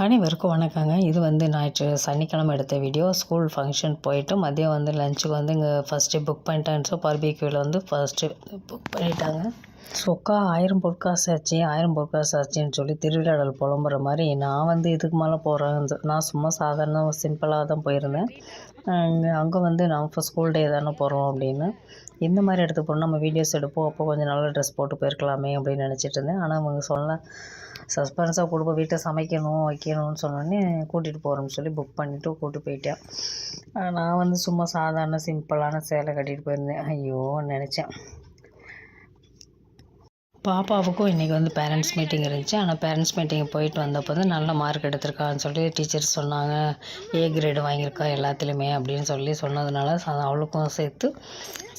அனைவருக்கும் வணக்கங்க. இது வந்து சனிக்கிழமை எடுத்த வீடியோ. ஸ்கூல் ஃபங்க்ஷன் போயிட்டு மதியம் வந்து லஞ்சுக்கு வந்து இங்கே ஃபஸ்ட்டு புக் பண்ணிட்டாங்க. ஸோ பார்பிக்யூவில் வந்து ஃபஸ்ட்டு புக் பண்ணிட்டாங்க. சொக்கா 1000 பொற்காசு ஆச்சு 1000 பொற்காசு ஆச்சுன்னு சொல்லி திருவிழாடல் புலம்புற மாதிரி நான் வந்து இதுக்கு மேலே போகிறேன். நான் சும்மா சாதாரண சிம்பிளாக தான் போயிருந்தேன். அங்கே வந்து நான் இப்போ ஸ்கூல் டே தானே போகிறோம் அப்படின்னு இந்த மாதிரி இடத்துக்கு போனால் நம்ம வீடியோஸ் எடுப்போம். அப்போ கொஞ்சம் நல்ல ட்ரெஸ் போட்டு போயிருக்கலாமே அப்படின்னு நினச்சிட்டு இருந்தேன். ஆனால் அவங்க சொல்ல சஸ்பென்ஸாக கொடுப்போம், வீட்டை சமைக்கணும் வைக்கணும்னு சொன்னோடனே கூட்டிகிட்டு போகிறோம்னு சொல்லி புக் பண்ணிவிட்டு கூப்பிட்டு போயிட்டேன். நான் வந்து சும்மா சாதாரண சிம்பிளான சேலை கட்டிகிட்டு போயிருந்தேன். ஐயோ நினச்சேன். பாப்பாவுக்கும் இன்றைக்கி வந்து பேரண்ட்ஸ் மீட்டிங் இருந்துச்சு. ஆனால் பேரண்ட்ஸ் மீட்டிங் போயிட்டு வந்தப்போ தான் நல்ல மார்க் எடுத்திருக்கான்னு சொல்லி டீச்சர்ஸ் சொன்னாங்க. ஏ கிரேடு வாங்கியிருக்கா எல்லாத்துலேயுமே அப்படின்னு சொல்லி சொன்னதுனால அவளுக்கும் சேர்த்து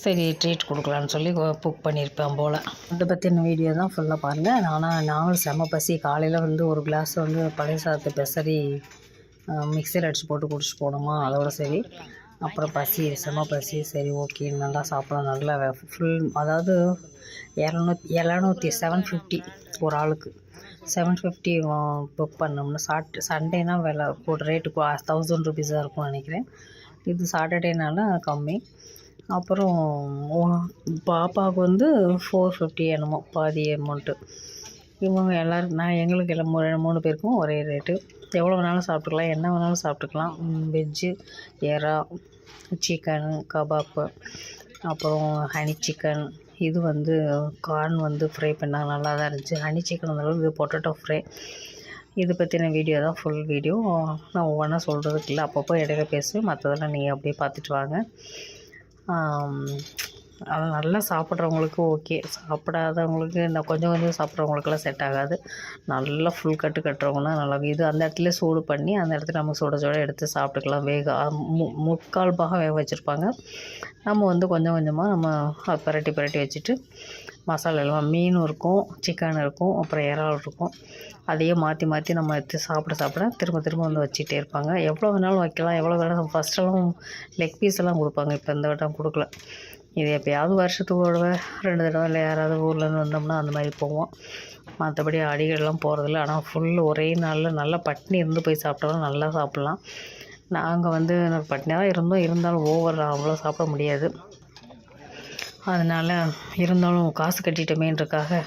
சரி ட்ரீட் கொடுக்கலான்னு சொல்லி புக் பண்ணியிருப்பேன் போல். அதை பற்றின வீடியோ தான் ஃபுல்லாக பாருங்கள். ஆனால் நாங்களும் செம்ம பசி. காலையில் வந்து ஒரு கிளாஸ் வந்து பழைய சாதத்தை பெசரி மிக்சியில் அடித்து போட்டு குடிச்சிட்டு போனோமா, அதோட சரி. அப்புறம் பசி செம்ம பசி. சரி ஓகே நல்லா சாப்பிடலாம். நல்லா ஃபுல் அதாவது 750 ஒரு ஆளுக்கு 750 புக் பண்ணோம்னா சண்டேனா விலை கூட ரேட்டு 1000 ருபீஸாக இருக்கும்னு நினைக்கிறேன். இது சாட்டர்டேனால கம்மி. அப்புறம் பாப்பாவுக்கு வந்து 450 என்னமோ பாதி அமௌண்ட்டு. இவங்க எல்லோரும் எங்களுக்கு எல்லாம் 3 பேருக்கும் ஒரே ரேட்டு. எவ்வளோ வேணாலும் சாப்பிட்டுக்கலாம், என்ன வேணாலும் சாப்பிட்டுக்கலாம். வெஜ்ஜு, எறா, சிக்கன் கபாப்பு, அப்புறம் ஹனி சிக்கன். இது வந்து கார்ன் வந்து ஃப்ரை பண்ணால் நல்லா தான் இருந்துச்சு. ஹனி சிக்கன் வந்தாலும் இது பொட்டேட்டோ ஃப்ரை. இது பற்றின வீடியோ தான் ஃபுல் வீடியோ. நான் ஒவ்வொன்றா சொல்கிறதுக்கு இல்லை, அப்பப்போ இடையில பேசுவேன். மற்றதெல்லாம் நீங்கள் அப்படியே பார்த்துட்டு வாங்க. அது நல்லா சாப்பிட்றவங்களுக்கு ஓகே, சாப்பிடாதவங்களுக்கு இந்த கொஞ்சம் கொஞ்சம் சாப்பிட்றவங்களுக்கெல்லாம் செட் ஆகாது. நல்லா ஃபுல் கட்டுறவங்கன்னா நல்லா இது அந்த இடத்துல சூடு பண்ணி அந்த இடத்துல நம்ம சுட எடுத்து சாப்பிட்டுக்கலாம். முக்கால் பாகம் வேக வச்சுருப்பாங்க. நம்ம வந்து கொஞ்சம் கொஞ்சமாக நம்ம பரட்டி வச்சுட்டு மசாலா எல்லாம் மீனும் இருக்கும், சிக்கன் இருக்கும், அப்புறம் இறால் இருக்கும். அதையே மாற்றி நம்ம எடுத்து சாப்பிட திரும்ப வந்து வச்சுட்டே இருப்பாங்க. எவ்வளோ வேணாலும் வைக்கலாம், எவ்வளோ வேணாலும். ஃபஸ்ட்டெல்லாம் லெக் பீஸ் எல்லாம் கொடுப்பாங்க, இப்போ இந்த வட்டம் கொடுக்கல. இது எப்போயாவது வருஷத்துக்கு ஒரு 2 தடவை இல்லை யாராவது ஊர்லேருந்து வந்தோம்னா அந்த மாதிரி போவோம். மற்றபடி அடிக்கடிலாம் போகிறதில்ல. ஆனால் ஃபுல் ஒரே நாளில் நல்லா பட்னி இருந்து போய் சாப்பிட்டாலும் நல்லா சாப்பிட்லாம். நாங்கள் வந்து பட்னியாக தான் இருந்தாலும் ஓவர் அவ்வளோ சாப்பிட முடியாது. அதனால் இருந்தாலும் காசு கட்டிட்டோமேன்றக்காக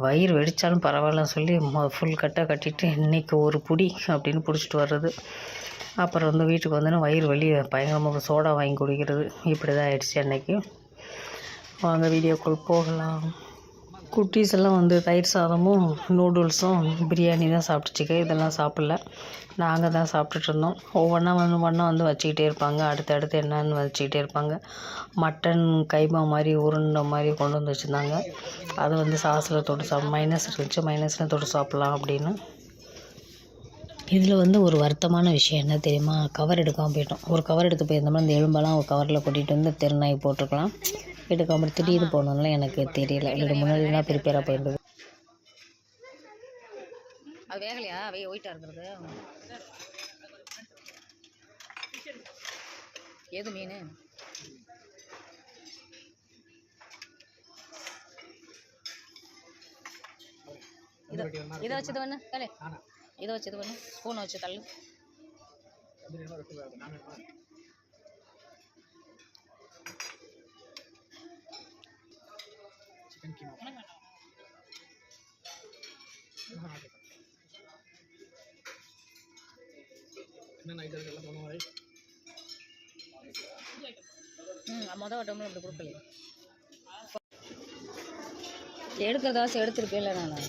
வயிறு வெடித்தாலும் பரவாயில்லன்னு சொல்லி ஃபுல் கட்டிட்டு இன்றைக்கி ஒரு புடி அப்படின்னு பிடிச்சிட்டு வர்றது. அப்புறம் வந்து வீட்டுக்கு வந்தோன்னா வயிறு வலி பயங்கரமாக சோடா வாங்கி குடிக்கிறது. இப்படி தான் ஆயிடுச்சு அன்றைக்கி. வாங்க வீடியோக்குள் போகலாம். குட்டீஸ் எல்லாம் வந்து தயிர் சாதமும் நூடுல்ஸும் பிரியாணி தான் சாப்பிட்டுச்சுக்க. இதெல்லாம் சாப்பிடல, நாங்கள் தான் சாப்பிட்டுட்டு இருந்தோம். ஒவ்வொன்றா வந்து வச்சுக்கிட்டே இருப்பாங்க. அடுத்தடுத்து என்னன்னு வச்சுக்கிட்டே இருப்பாங்க. மட்டன் கைமா மாதிரி உருண்டை மாதிரி கொண்டு வந்து வச்சுருந்தாங்க. அது வந்து சாஸில் தொட்டு மைனஸ் இருந்துச்சு, மைனஸில் தொட்டு சாப்பிட்லாம் அப்படின்னு. இதில் வந்து ஒரு வருத்தமான விஷயம் என்ன தெரியுமா, கவர் எடுக்காமல் போயிட்டோம். ஒரு கவர் எடுத்து போயிருந்தோம்னா இந்த எலும்பெல்லாம் ஒரு கவரில் கொட்டிகிட்டு வந்து தெருநாய் போட்டிருக்கலாம். எடுக்காமல் திடீர்னு போனோம்னா எனக்கு தெரியல. இல்லை முன்னாடிலாம் ப்ரிப்பேராக போயிருந்தது. அது வேகலையா ஒயிட்டாக இருக்கிறது ஏது மீன்? இதை வச்சது வேணா கலை, இதை வச்சது வேணும், ஸ்பூனை வச்சு தள்ளு. மொதல் வட்டம்ல அப்படி கொடுக்கல. எடுக்கிறதாச்சும் எடுத்துருப்பேன் நான்.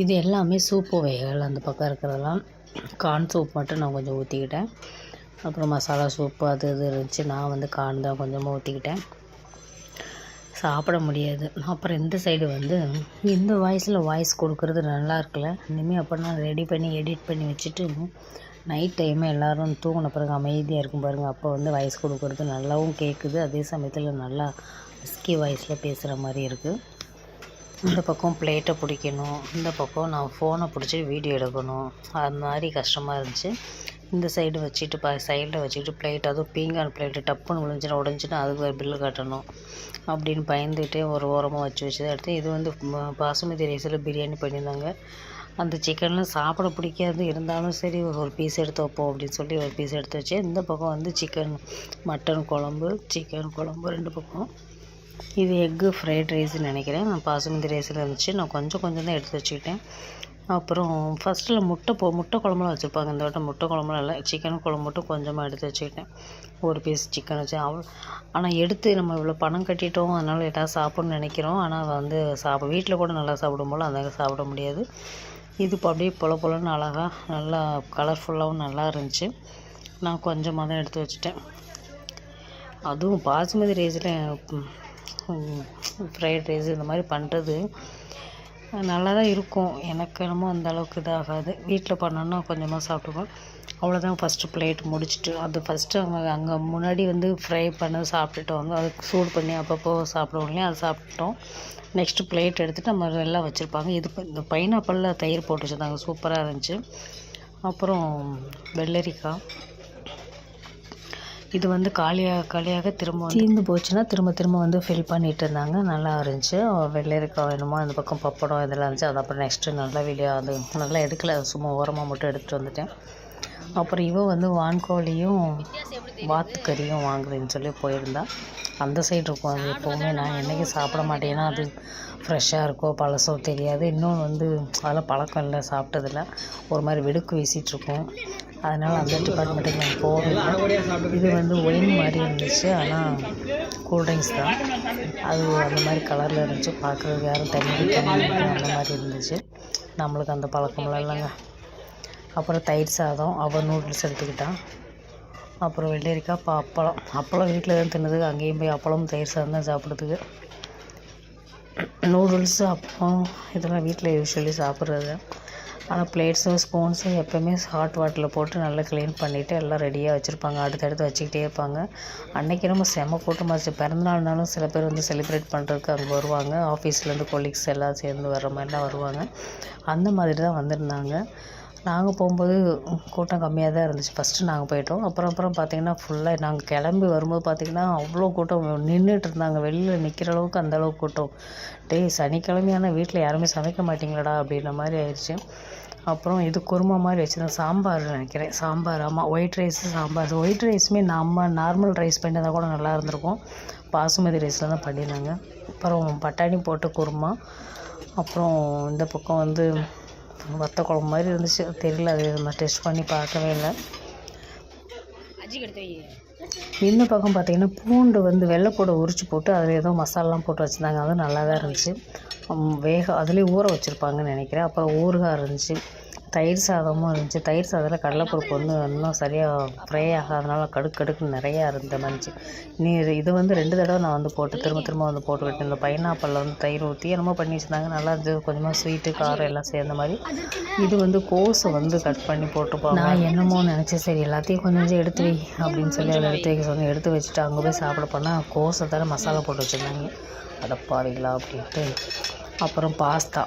இது எல்லாமே சூப்பு வகைகள். அந்த பக்கம் இருக்கிறதெல்லாம் கார்ன் சூப் மட்டும் நான் கொஞ்சம் ஊற்றிக்கிட்டேன். அப்புறம் மசாலா சூப்பு அது இது இருந்துச்சு. நான் வந்து கார்ன் தான் கொஞ்சமாக ஊற்றிக்கிட்டேன். சாப்பிட முடியாது. அப்புறம் இந்த சைடு வந்து இந்த வாய்ஸ் கொடுக்குறது நல்லா இருக்குல்ல. இனிமேல் அப்போ நான் ரெடி பண்ணி எடிட் பண்ணி வச்சுட்டு நைட் டைமு எல்லோரும் தூங்கின பிறகு அமைதியாக இருக்கும் பாருங்கள். அப்போ வந்து வாய்ஸ் கொடுக்குறது நல்லாவும் கேட்குது, அதே சமயத்தில் நல்லா ரிஸ்கி வாய்ஸில் பேசுகிற மாதிரி இருக்குது. இந்த பக்கம் பிளேட்டை பிடிக்கணும், இந்த பக்கம் நான் ஃபோனை பிடிச்சி வீடியோ எடுக்கணும். அது மாதிரி கஷ்டமாக இருந்துச்சு. இந்த சைடு வச்சுட்டு சைடில் வச்சுக்கிட்டு பிளேட், அதுவும் பீங்கான் பிளேட்டு டப்புன்னு விழுந்துச்சுன்னா உடஞ்சின்னா அதுக்கு ஒரு பில்லு கட்டணும் அப்படின்னு பயந்துகிட்டே ஒரு ஓரமாக வச்சு தான் எடுத்தேன். இது வந்து பாசுமதி ரைஸில் பிரியாணி பண்ணியிருந்தாங்க. அந்த சிக்கன்லாம் சாப்பிட பிடிக்காது, இருந்தாலும் சரி ஒரு பீஸ் எடுத்து வைப்போம் அப்படின்னு சொல்லி ஒரு பீஸ் எடுத்து வச்சேன். இந்த பக்கம் வந்து மட்டன் குழம்பு, சிக்கன் குழம்பு 2 பக்கம். இது எக்கு ஃப்ரைட் ரைஸ்ன்னு நினைக்கிறேன். நான் பாசுமதி ரைஸில் இருந்துச்சு, நான் கொஞ்சம் தான் எடுத்து வச்சுக்கிட்டேன். அப்புறம் ஃபஸ்ட்டில் முட்டை குழம்புலாம் வச்சுருப்பாங்க. இந்த வட்டம் முட்டை குழம்புலாம் இல்லை, சிக்கன் குழம்பு மட்டும் கொஞ்சமாக எடுத்து வச்சுக்கிட்டேன். ஒரு பீஸ் சிக்கன் வச்சு ஆனால் எடுத்து நம்ம இவ்வளோ பணம் கட்டிட்டோம், அதனால் எதாவது சாப்பிட்ணுன்னு நினைக்கிறோம். ஆனால் வந்து வீட்டில் கூட நல்லா சாப்பிடும் போல் அங்கே சாப்பிட முடியாது. இது இப்போ அப்படியே பொலன்னு அழகாக நல்லா கலர்ஃபுல்லாகவும் நல்லா இருந்துச்சு. நான் கொஞ்சமாக தான் எடுத்து வச்சுட்டேன். அதுவும் பாசுமதி ரைஸில் ஃப்ரைட் ரைஸ் இந்த மாதிரி பண்ணுறது நல்லா தான் இருக்கும். எனக்கு என்னமோ அந்த அளவுக்கு இதாகாது. வீட்டில் பண்ணோன்னா கொஞ்சமாக சாப்பிட்டுக்குவோம். அவ்வளோதான். ஃபஸ்ட்டு பிளேட் முடிச்சுட்டு அது ஃபஸ்ட்டு அங்கே முன்னாடி வந்து ஃப்ரை பண்ணி சாப்பிட்டுட்டு வந்து அதுக்கு சூடு பண்ணி அப்பப்போ சாப்பிடுவோம் இல்லையா, அது சாப்பிட்டோம். நெக்ஸ்ட்டு பிளேட் எடுத்துகிட்டு நம்ம எல்லாம் வச்சுருப்பாங்க. இந்த பைனாப்பிளில் தயிர் போட்டு வச்சுருந்தாங்க, சூப்பராக இருந்துச்சு. அப்புறம் வெள்ளரிக்காய், இது வந்து காலியாக திரும்ப தீர்ந்து போச்சுன்னா திரும்ப வந்து ஃபில் பண்ணிகிட்டு இருந்தாங்க. நல்லா இருந்துச்சு. வெள்ளரிக்காய் வேணுமா, அந்த பக்கம் பப்படம் இதெல்லாம் இருந்துச்சு. அது அப்புறம் நெக்ஸ்ட்டு நல்லா அது நல்லா எடுக்கலை, சும்மா ஓரமாக மட்டும் எடுத்துகிட்டு வந்துட்டேன். அப்புறம் வந்து வான்கோழியும் வாத்துக்கறியும் வாங்குறேன்னு சொல்லி போயிருந்தா. அந்த சைடு இருக்கும். அது எப்போவுமே நான் என்றைக்கும் சாப்பிட மாட்டேன், ஏன்னா அது ஃப்ரெஷ்ஷாக இருக்கோ பழசோ தெரியாது. இன்னொன்று வந்து அதெல்லாம் பழக்கம் இல்லை, சாப்பிட்டதில்ல. ஒரு மாதிரி வெடுக்கு வீசிகிட்ருக்கோம். அதனால் அந்த டிபார்ட்மெண்ட்டுக்கு நான் போகவில்லை. இது வந்து ஒயின் மாதிரி இருந்துச்சு, ஆனால் கூல்ட்ரிங்க்ஸ் தான். அது அந்த மாதிரி கலரில் இருந்துச்சு. பார்க்குறதுக்கு யாரும் தண்ணி அந்த மாதிரி இருந்துச்சு. நம்மளுக்கு அந்த பழக்கம்லாம் இல்லைங்க. அப்புறம் தயிர் சாதம், அவன் நூடுல்ஸ் எடுத்துக்கிட்டான். அப்புறம் வெள்ளரிக்காய், அப்பளம் வீட்டில் தான் தின்னதுக்கு அங்கேயும் போய் அப்பளம் தயிர் சாதம் தான் சாப்பிட்றதுக்கு. நூடுல்ஸு அப்பளம் இதெல்லாம் வீட்டில் யூஸ்வலி சாப்பிட்றது. ஆனால் பிளேட்ஸும் ஸ்பூன்ஸும் எப்போயுமே ஹாட் வாட்டரில் போட்டு நல்லா க்ளீன் பண்ணிவிட்டு எல்லாம் ரெடியாக வச்சுருப்பாங்க. அடுத்தடுத்து வச்சுக்கிட்டே இருப்பாங்க. அன்றைக்கி நம்ம செம கூட்டமாச்சு. பிறந்தநாள்னாலும் சில பேர் வந்து செலிப்ரேட் பண்ணுறதுக்கு அங்கே வருவாங்க. ஆஃபீஸ்லேருந்து கொலீக்ஸ் எல்லாம் சேர்ந்து வர்ற மாதிரிலாம் வருவாங்க. அந்த மாதிரி தான் வந்திருந்தாங்க. நாங்கள் போகும்போது கூட்டம் கம்மியாக தான் இருந்துச்சு. ஃபஸ்ட்டு நாங்கள் போயிட்டோம். அப்புறம் பார்த்திங்கன்னா ஃபுல்லாக நாங்கள் கிளம்பி வரும்போது பார்த்திங்கன்னா அவ்வளோ கூட்டம் நின்றுட்டு இருந்தாங்க. வெளியில் நிற்கிற அளவுக்கு அந்தளவுக்கு கூட்டம். சனிக்கிழமையான வீட்டில் யாருமே சமைக்க மாட்டிங்களடா அப்படின்ற மாதிரி ஆயிடுச்சு. அப்புறம் இது குருமா மாதிரி வச்சுருந்தேன். சாம்பார் நினைக்கிறேன், சாம்பார். ஆமாம், ஒயிட் ரைஸு சாம்பார். ஒயிட் ரைஸுமே நம்ம நார்மல் ரைஸ் பண்ணியிருந்தால் கூட நல்லா இருந்திருக்கும். பாசுமதி ரைஸில் தான் பண்ணியிருந்தாங்க. அப்புறம் பட்டாணி போட்டு குருமா. அப்புறம் இந்த பக்கம் வந்து வத்த குழம்பு மாதிரி இருந்துச்சு, தெரியல, அது நான் டெஸ்ட் பண்ணி பார்க்கவே இல்லை. இந்த பக்கம் பார்த்திங்கன்னா பூண்டு வந்து வெள்ளைப்பூடை உரிச்சு போட்டு அதில் ஏதோ மசாலாலாம் போட்டு வச்சுருந்தாங்க. அது நல்லா தான் இருந்துச்சு. அதுலேயே ஊற வச்சுருப்பாங்கன்னு நினைக்கிறேன். அப்புறம் ஊறுகாய் இருந்துச்சு, தயிர் சாதமும் இருந்துச்சு. தயிர் சாதத்தில் கடலைப்பருப்பு வந்து இன்னும் சரியாக ஃப்ரை ஆகாதனால கடுக்குன்னு நிறையா இருந்த மாதிரிச்சு. இது வந்து 2 தடவை நான் வந்து போட்டு திரும்ப வந்து போட்டுக்கிட்டேன். இந்த பைனாப்பிளில் வந்து தயிர் ஊற்றி என்னமோ பண்ணி வச்சுருந்தாங்க, நல்லா இருந்துச்சு. கொஞ்சமாக ஸ்வீட்டு காரம் எல்லாம் சேர்ந்த மாதிரி. இது வந்து கோஸை வந்து கட் பண்ணி போட்டுப்பாங்க. நான் என்னமோ நினச்சேன், சரி எல்லாத்தையும் கொஞ்சம் எடுத்து வை அப்படின்னு சொல்லி அதை எடுத்து வைக்க சொன்னேன். எடுத்து வச்சுட்டு அங்கே போய் சாப்பிட போனால் கோஸை தர மசாலா போட்டு வச்சுருந்தாங்க. அடப்பாவீங்களா அப்படின்ட்டு. அப்புறம் பாஸ்தா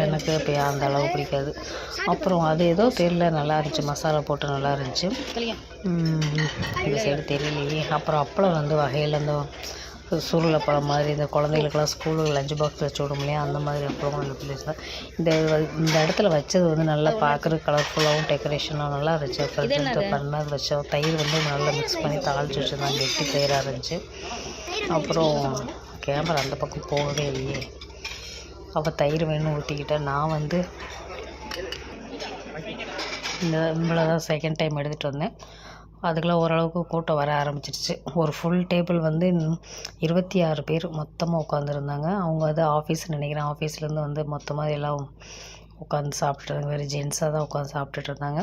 எனக்கு இப்போ அந்த அளவு பிடிக்காது. அப்புறம் அது ஏதோ தெரியல, நல்லா இருந்துச்சு, மசாலா போட்டு நல்லா இருந்துச்சு. இந்த சைடு தெரியலையே. அப்புறம் அப்பளம் வந்து வகையில் இந்த சுருளைப்பழம் மாதிரி இந்த குழந்தைகளுக்கெல்லாம் ஸ்கூலுக்கு லஞ்ச் பாக்ஸ் வச்சு விடும் இல்லையா, அந்த மாதிரி அப்பளம் இந்த இடத்துல வச்சது வந்து நல்லா பார்க்குறது கலர்ஃபுல்லாகவும் டெக்கரேஷனாகவும் நல்லா இருந்துச்சு. ப்ரெசென்ட் பண்ணது வச்சோம். தயிர் வந்து நல்லா மிக்ஸ் பண்ணி தாளித்து வச்சுருந்தாங்க, கெட்டி தயிராக இருந்துச்சு. அப்புறம் கேமரா அந்த பக்கம் போகவே இல்லையே. அப்போ தயிர் வேணும்னு ஊற்றிக்கிட்டேன். நான் வந்து இவ்வளோ தான் செகண்ட் டைம் எடுத்துகிட்டு வந்தேன். அதுக்கெல்லாம் ஓரளவுக்கு கூட்டம் வர ஆரம்பிச்சிருச்சு. ஒரு ஃபுல் டேபிள் வந்து 26 பேர் மொத்தமாக உட்காந்துருந்தாங்க. அவங்க அது ஆஃபீஸ்ன்னு நினைக்கிறேன். ஆஃபீஸ்லேருந்து வந்து மொத்தமாக எல்லாம் உட்காந்து சாப்பிட்டுருந்தாங்க. வேறு ஜென்ஸாக தான் உட்காந்து சாப்பிட்டுட்டு இருந்தாங்க.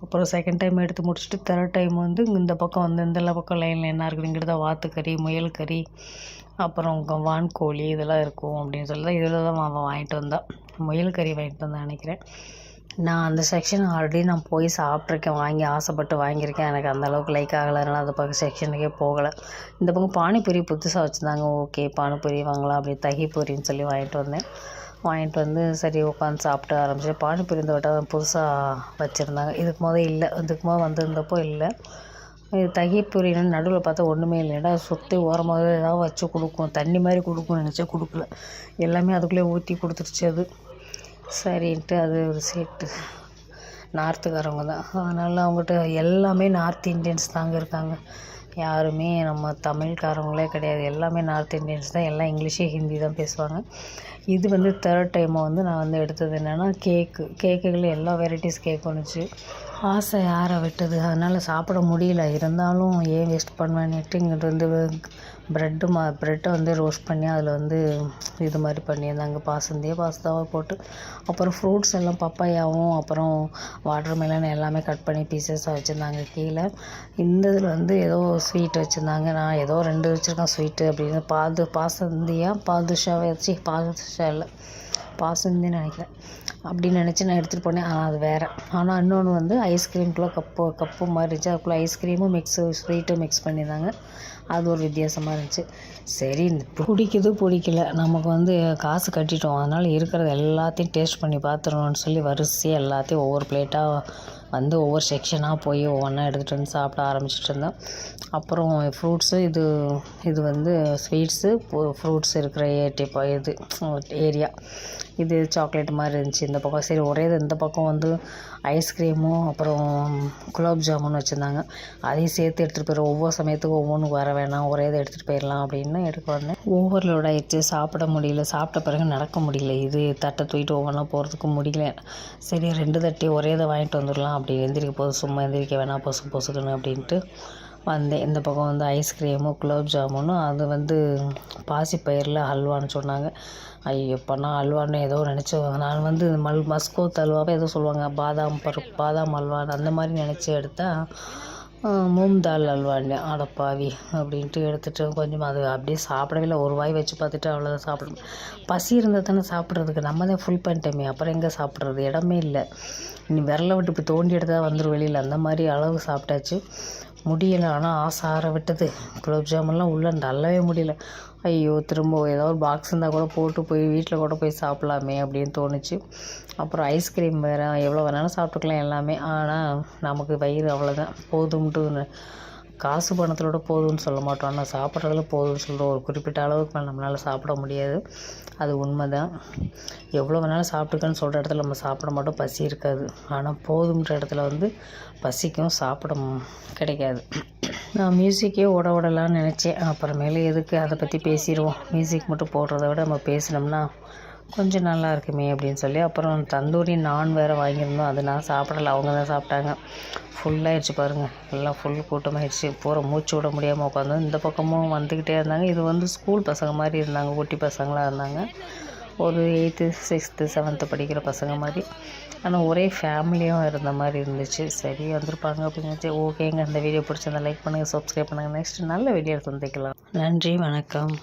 அப்புறம் செகண்ட் டைம் எடுத்து முடிச்சுட்டு தேர்ட் டைம் வந்து இந்த பக்கம் வந்து இந்த பக்கம் லைனில் என்ன இருக்குதுங்கிறது தான் வாத்துக்கறி, முயல் கறி, அப்புறம் வான்கோழி இதெல்லாம் இருக்கும் அப்படின்னு சொல்லி தான் இதில் தான் அவன் வாங்கிட்டு வந்தான். முயல் கறி வாங்கிட்டு வந்தான் நினைக்கிறேன். நான் அந்த செக்ஷன் ஆல்ரெடி நான் போய் சாப்பிட்ருக்கேன், வாங்கி ஆசைப்பட்டு வாங்கியிருக்கேன். எனக்கு அந்தளவுக்கு லைக் ஆகலை, அதனால் அந்த பக்கம் செக்ஷனுக்கே போகலை. இந்த பக்கம் பானிபூரி புதுசாக வச்சுருந்தாங்க. ஓகே பானிபூரி வாங்கலாம் அப்படி தகிபூரின்னு சொல்லி வாங்கிட்டு வந்தேன். வாங்கிட்டு வந்து சரி உட்காந்து சாப்பிட்டு ஆரம்பிச்சு. பானிபூரி இந்த வட்டம் புதுசாக வச்சுருந்தாங்க, இதுக்கு இல்லை, இதுக்கு வந்திருந்தப்போ இல்லை. இது தகிபூரின்னு நடுவில் பார்த்தா ஒன்றுமே இல்லைடா, சுற்றி ஓரமாக ஏதாவது வச்சு கொடுக்கும், தண்ணி மாதிரி கொடுக்கும்னு நினச்சா கொடுக்கல, எல்லாமே அதுக்குள்ளே ஊற்றி கொடுத்துருச்சு. அது சரின்ட்டு அது ஒரு சீட்டு நார்த்துக்காரவங்க தான், அதனால் அவங்ககிட்ட எல்லாமே நார்த் இண்டியன்ஸ் தாங்க இருக்காங்க, யாருமே நம்ம தமிழ்காரவங்களே கிடையாது, எல்லாமே நார்த் இண்டியன்ஸ் தான், எல்லாம் இங்கிலீஷு ஹிந்தி தான் பேசுவாங்க. இது 3rd டைம் நான் எடுத்தது என்னென்னா கேக்குகள் எல்லா வெரைட்டிஸ் கேக் வந்துச்சு. ஆசை யாரை விட்டது, அதனால் சாப்பிட முடியல, இருந்தாலும் ஏன் வேஸ்ட் பண்ணுவேன்னுட்டு இங்கிட்டு ப்ரெட்டை ரோஸ்ட் பண்ணி அதில் இது மாதிரி பண்ணியிருந்தாங்க, பாஸ்தாவை போட்டு. அப்புறம் ஃப்ரூட்ஸ் எல்லாம் பப்பாயாவும் அப்புறம் வாட்டர்மெலன் எல்லாமே கட் பண்ணி பீசஸாக வச்சுருந்தாங்க கீழே. இந்த இதில் ஏதோ ஸ்வீட் வச்சுருந்தாங்க, நான் ஏதோ 2 வச்சுருக்கேன் ஸ்வீட்டு அப்படின்னு. பாதுஷா இல்லை பாசுந்தின்னு நினைக்கிறேன், அப்படின்னு நினச்சி நான் எடுத்துகிட்டு போனேன். ஆனால் அது வேறு. ஆனால் இன்னொன்று ஐஸ்கிரீம்குள்ளே கப்பு மாதிரி இருந்துச்சு, அதுக்குள்ளே ஐஸ்கிரீமும் ஸ்வீட்டும் மிக்ஸ் பண்ணியிருந்தாங்க, அது ஒரு வித்தியாசமாக இருந்துச்சு. சரி பிடிக்கல, நமக்கு காசு கட்டிட்டோம், அதனால் இருக்கிறது எல்லாத்தையும் டேஸ்ட் பண்ணி பார்த்துடணும்னு சொல்லி வரிசையாக எல்லாத்தையும் ஒவ்வொரு பிளேட்டாக ஒவ்வொரு செக்ஷனாக போய் ஒவ்வொன்றா எடுத்துகிட்டு வந்து சாப்பிட ஆரம்பிச்சிட்டு இருந்தோம். அப்புறம் ஃப்ரூட்ஸு இது ஸ்வீட்ஸு ஃப்ரூட்ஸ் இருக்கிற ஏரியா இது சாக்லேட் மாதிரி இருந்துச்சு இந்த பக்கம். சரி ஒரே இந்த பக்கம் ஐஸ்கிரீமும் அப்புறம் குலாப் ஜாமுன் வச்சுருந்தாங்க, அதையும் சேர்த்து எடுத்துகிட்டு போயிடுவோம், ஒவ்வொரு சமயத்துக்கும் ஒவ்வொன்றுக்கு வர வேணாம், ஒரே இதை எடுத்துகிட்டு போயிடலாம் அப்படின்னு எடுக்க வந்தேன். ஓவர்லோட் ஆகிடுச்சு, சாப்பிட முடியல, சாப்பிட்ட பிறகு நடக்க முடியல, இது தட்டை தூக்கிட்டு ஒவ்வொன்றா போகிறதுக்கு முடியல. சரி 2 தட்டி ஒரே இதை வாங்கிட்டு வந்துடலாம் அப்படி எந்திரிக்க போது, சும்மா எந்திரிக்க வேணாம் பொசுக்குன்னு அப்படின்ட்டு வந்தேன். இந்த பக்கம் ஐஸ்கிரீமும் குலாப் ஜாமுனும் அது பாசிப்பயிரில் ஹல்வான்னு சொன்னாங்க. ஐயப்பா நான் அல்வான்னு ஏதோ நினச்சேன், நான் மஸ்கோத் அல்வாவே ஏதோ சொல்லுவாங்க, பாதாம் அல்வான்னு அந்த மாதிரி நினச்சி எடுத்தால் மூங் தால் அல்வான்னு, அடப்பாவி அப்படின்ட்டு எடுத்துகிட்டு கொஞ்சம் அது அப்படியே சாப்பிடவே இல்லை, ஒரு வாய் வச்சு பார்த்துட்டு அவ்வளோதான் சாப்பிடணும். பசி இருந்தால் தானே சாப்பிட்றதுக்கு, நம்ம தான் ஃபுல் பண்ணிட்டோமே, அப்புறம் எங்கே சாப்பிட்றது, இடமே இல்லை, இனி விரலை விட்டு இப்போ தோண்டி எடுத்தால் வந்துடும் வெளியில், அந்த மாதிரி அளவு சாப்பிட்டாச்சு. முடியலை, ஆனால் ஆசை ஆற விட்டது. குலோப் ஜாமுன்லாம் உள்ளே நல்லாவே முடியல. ஐயோ திரும்ப ஏதாவது ஒரு பாக்ஸ் இருந்தால் கூட போட்டு போய் வீட்டில் கூட போய் சாப்பிட்லாமே அப்படின்னு தோணுச்சு. அப்புறம் ஐஸ்கிரீம் வேறு, எவ்வளோ வேணாலும் சாப்பிட்டுக்கலாம் எல்லாமே, ஆனால் நமக்கு வயிறு அவ்வளோதான் போதும்ட்டு, காசு பணத்தோட போதும்னு சொல்ல மாட்டோம், ஆனால் சாப்பிட்றதுல போதும்னு சொல்கிறோம். ஒரு குறிப்பிட்ட அளவுக்கு மேலே நம்மளால் சாப்பிட முடியாது, அது உண்மை தான். எவ்வளோ வேணாலும் சாப்பிட்டுக்கன்னு சொல்கிற இடத்துல நம்ம சாப்பிட மாட்டோம், பசி இருக்காது. ஆனால் போதுன்ற இடத்துல பசிக்கும், சாப்பிட கிடைக்காது. நான் மியூசிக்கே விடலான்னு நினச்சேன், அப்புறமேலே எதுக்கு அதை பற்றி பேசிடுவோம், மியூசிக் மட்டும் போடுறத விட நம்ம பேசினோம்னா கொஞ்சம் நல்லா இருக்குமே அப்படின்னு சொல்லி அப்புறம் தந்தூரி நான் வேறு வாங்கியிருந்தோம், அது நான் சாப்பிடலை, அவங்க தான் சாப்பிட்டாங்க. ஃபுல்லாகிடுச்சு பாருங்கள், எல்லாம் ஃபுல் கூட்டமாகிடுச்சு, போகிற மூச்சு விட முடியாமல் உட்காந்து. இந்த பக்கமும் வந்துக்கிட்டே இருந்தாங்க. இது ஸ்கூல் பசங்க மாதிரி இருந்தாங்க, குட்டி பசங்களாக இருந்தாங்க, ஒரு 8th 6th 7th படிக்கிற பசங்க மாதிரி, ஆனால் ஒரே ஃபேமிலியும் இருந்த மாதிரி இருந்துச்சு. சரி வந்திருப்பாங்க அப்படின்னு. ஓகேங்க, இந்த வீடியோ பிடிச்சிருந்தா லைக் பண்ணுங்கள், சப்ஸ்கிரைப் பண்ணுங்கள், நெக்ஸ்ட் நல்ல வீடியோ சந்திக்கலாம். நன்றி, வணக்கம்.